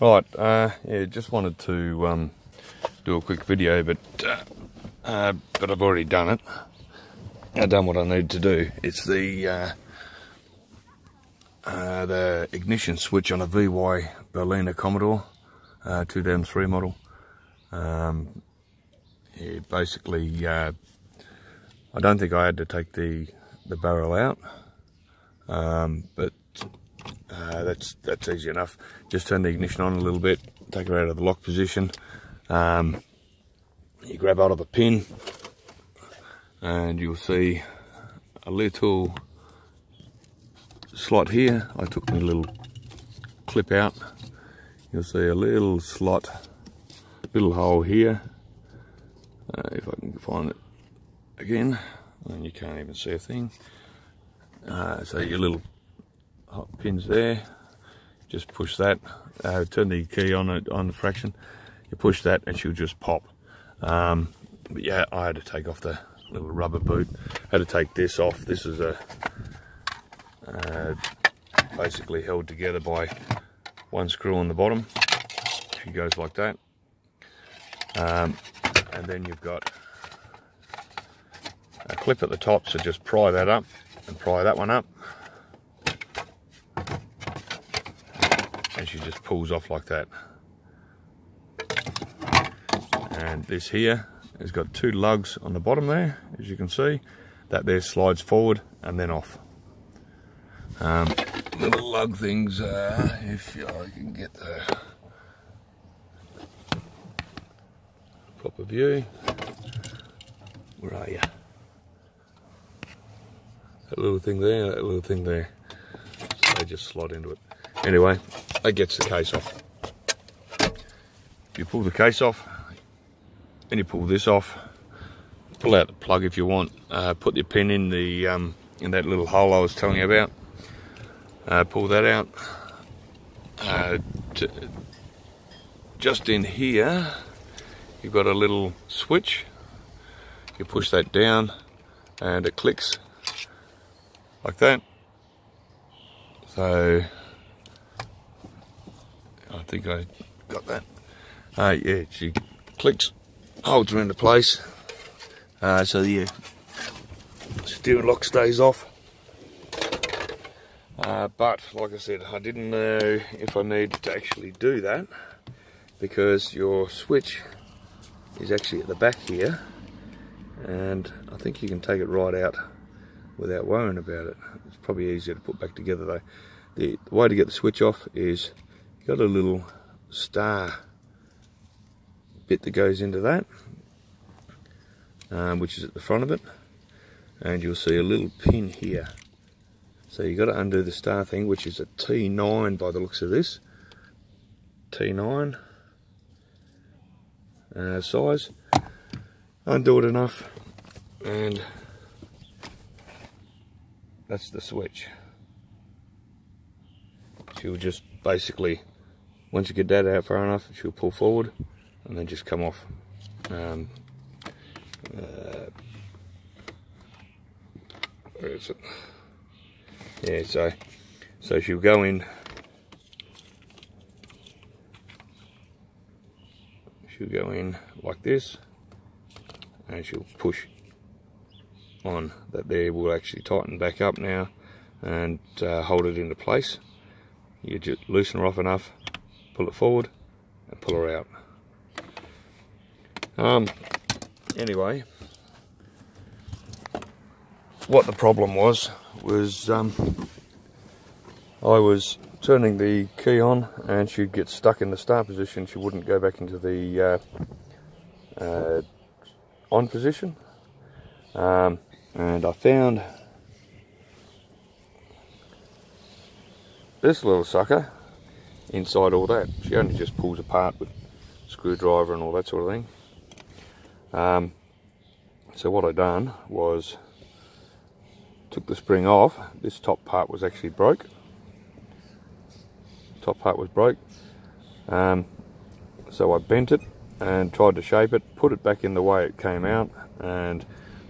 Right, yeah, just wanted to do a quick video, but I've already done it. I've done what I need to do. It's the ignition switch on a VY Berliner Commodore 2003 model. Yeah, basically, I don't think I had to take the barrel out, but that's easy enough. Just turn the ignition on a little bit, take her out of the lock position. You grab hold of a pin and you'll see a little slot here. I took my little clip out. You'll see a little slot, little hole here. If I can find it again, and you can't even see a thing. So your little hot pins there, just push that, turn the key on the fraction, you push that and she'll just pop. But yeah, I had to take off the little rubber boot, had to take this off. This is basically held together by one screw on the bottom. She goes like that, and then you've got a clip at the top, so just pry that up and pry that one up, and she just pulls off like that. And this here has got two lugs on the bottom there, as you can see. That there slides forward and then off. Little lug things, if I can get the proper view. Where are you? That little thing there, that little thing there. So they just slide into it. Anyway, that gets the case off. You pull the case off, then you pull this off, pull out the plug if you want, put your pin in the in that little hole I was telling you about, pull that out. Just in here you've got a little switch. You push that down and it clicks like that. So I think I got that. Yeah, she clicks, holds her into place, so the steering lock stays off. But like I said, I didn't know if I needed to actually do that, because your switch is actually at the back here, and I think you can take it right out without worrying about it. It's probably easier to put back together though. The way to get the switch off is, you've got a little star bit that goes into that, which is at the front of it, and you'll see a little pin here. So you've got to undo the star thing, which is a T9 by the looks of this. T9 size. Undo it enough, and that's the switch. She'll just basically, once you get that out far enough, she'll pull forward and then just come off. Where is it? Yeah, so she'll go in. She'll go in like this, and she'll push on. That there will actually tighten back up now and hold it into place. You just loosen her off enough, pull it forward and pull her out. Anyway, what the problem was I was turning the key on and she'd get stuck in the start position. She wouldn't go back into the on position, and I found this little sucker inside all that. She only just pulls apart with screwdriver and all that sort of thing. So what I done was took the spring off. This top part was actually broke. Top part was broke. So I bent it and tried to shape it, put it back in the way it came out, and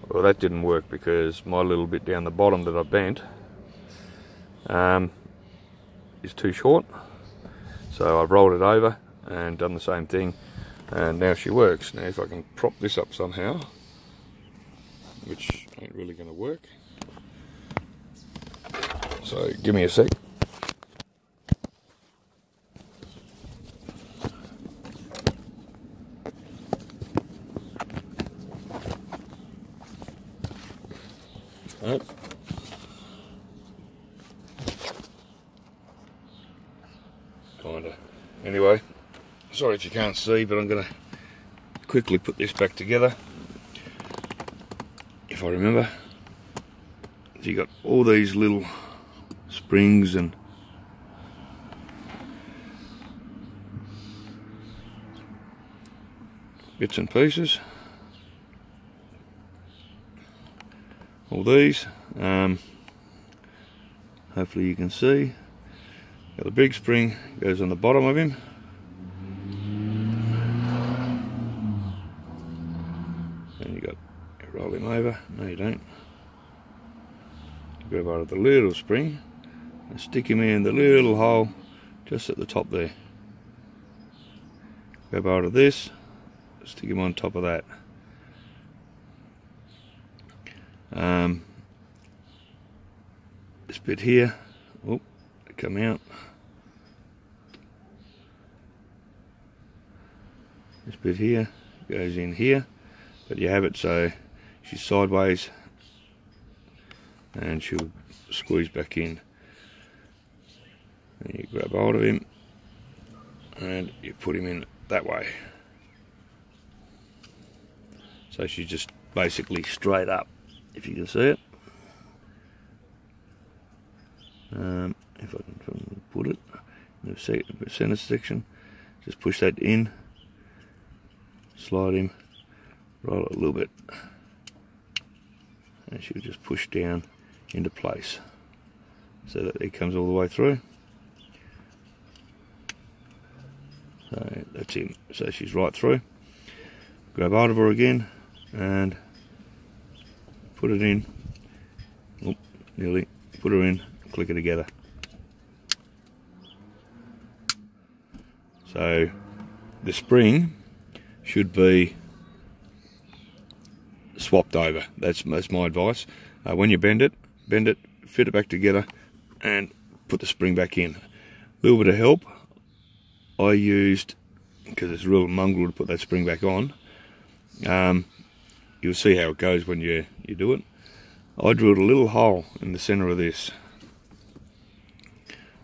well, that didn't work because my little bit down the bottom that I bent is too short. So I've rolled it over and done the same thing, and now she works. Now if I can prop this up somehow, which ain't really going to work, so give me a sec. Nope. Kinda. Anyway, sorry if you can't see, but I'm going to quickly put this back together. If I remember, you got all these little springs and bits and pieces. All these, hopefully you can see. Got the big spring goes on the bottom of him. And you got, you roll him over. No, you don't. Grab out of the little spring and stick him in the little hole just at the top there. Grab out of this, stick him on top of that. This bit here, oh, come out. This bit here goes in here, but you have it so she's sideways and she'll squeeze back in. And you grab hold of him and you put him in that way. So she's just basically straight up, if you can see it. If I can put it in the center section, just push that in, slide him, roll it a little bit, and she'll just push down into place so that it comes all the way through. So that's it. So she's right through. Grab hold of her again and put it in. Oh, nearly. Put her in, click it together. So the spring should be swapped over. That's my advice. When you bend it, fit it back together and put the spring back in. A little bit of help I used, because it's real mongrel to put that spring back on. You'll see how it goes when you do it. I drilled a little hole in the center of this.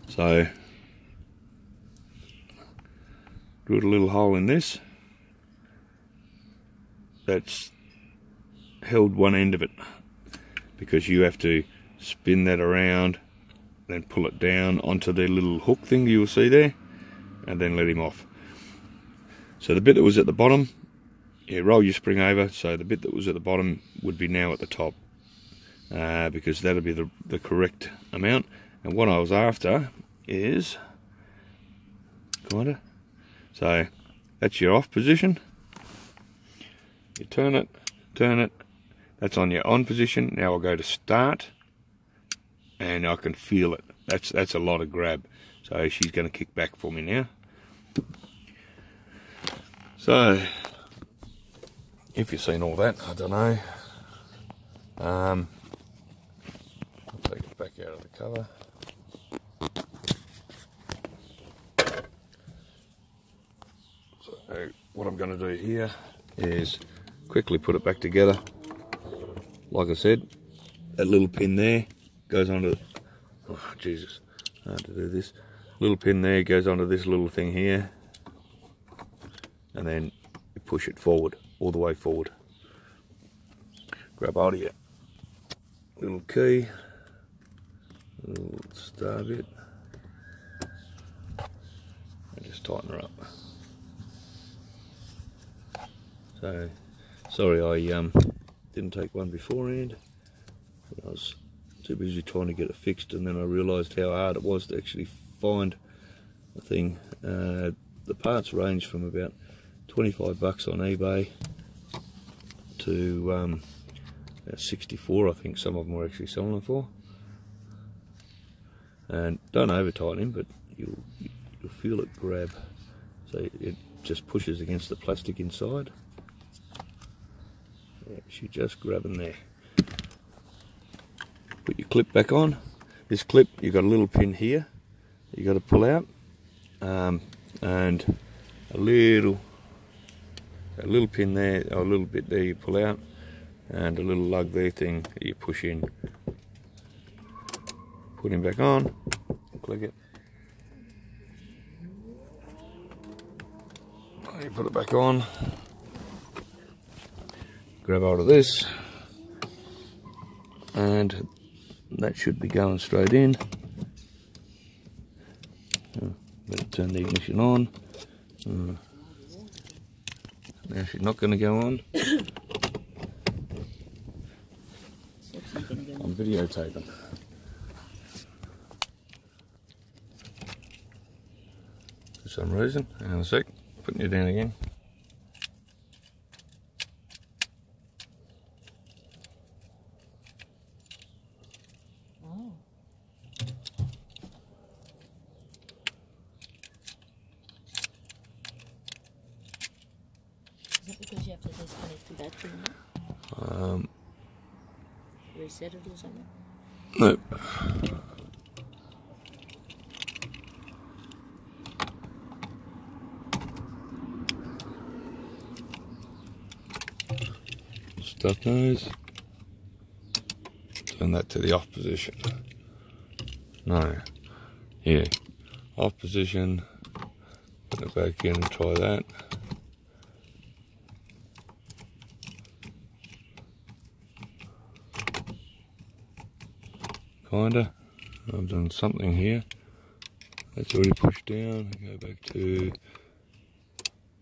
So drilled a little hole in this. That's held one end of it, because you have to spin that around, then pull it down onto the little hook thing you will see there, and then let him off. So the bit that was at the bottom, you roll your spring over, so the bit that was at the bottom would be now at the top, because that'll be the correct amount. And what I was after is kinda, so that's your off position. You turn it, that's on your on position. Now I'll go to start, and I can feel it. That's a lot of grab. So she's going to kick back for me now. So if you've seen all that, I don't know. I'll take it back out of the cover. So what I'm going to do here is quickly put it back together. Like I said, that little pin there goes onto, oh Jesus, hard to do this. Little pin there goes onto this little thing here, and then you push it forward, all the way forward. Grab hold of your little key, little star bit, and just tighten her up. So, sorry I didn't take one beforehand. I was too busy trying to get it fixed, and then I realised how hard it was to actually find the thing. The parts range from about 25 bucks on eBay to about 64, I think some of them were actually selling them for. And don't over tighten him, but you'll you'll feel it grab. So it just pushes against the plastic inside. Yeah, she's just grabbing there. Put your clip back on. This clip, you've got a little pin here you got to pull out, and a little pin there, or a little bit there you pull out, and a little lug there thing that you push in. Put him back on, click it. You put it back on, grab hold of this, and that should be going straight in. Better turn the ignition on. Now she's not going to go on. I'm videotaping. For some reason. Hang on a sec. Putting you down again. Oh. Is that because you have to disconnect the battery now? Reset it or something? No. Stop those. Turn that to the off position. No. Yeah. Off position. Put it back in and try that. Kinda. I've done something here. That's already pushed down. Go back to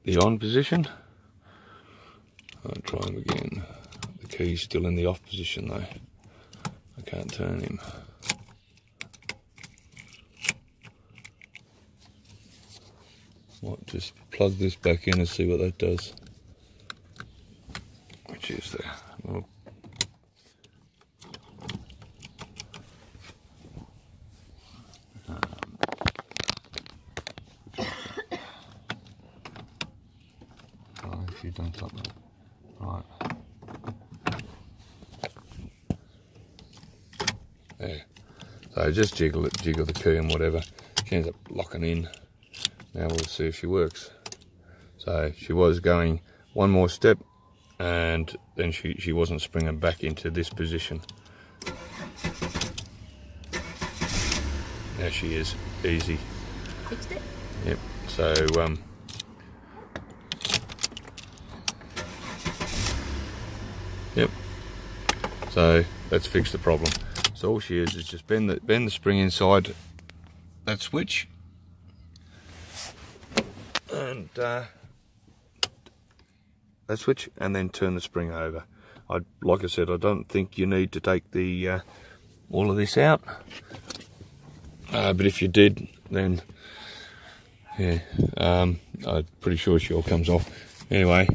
the on position. I'll try him again. The key's still in the off position though. I can't turn him. Might just plug this back in and see what that does. Which is the little you've done something right there. So just jiggle it, jiggle the key and whatever. She ends up locking in. Now we'll see if she works. So she was going one more step, and then she wasn't springing back into this position. Now she is. Easy. Fixed it? Yep. So yep. So that's fixed the problem. So all she is just bend the spring inside that switch, and that switch, and then turn the spring over. Like I said, I don't think you need to take the all of this out, but if you did, then yeah, I'm pretty sure she all comes off. Anyway.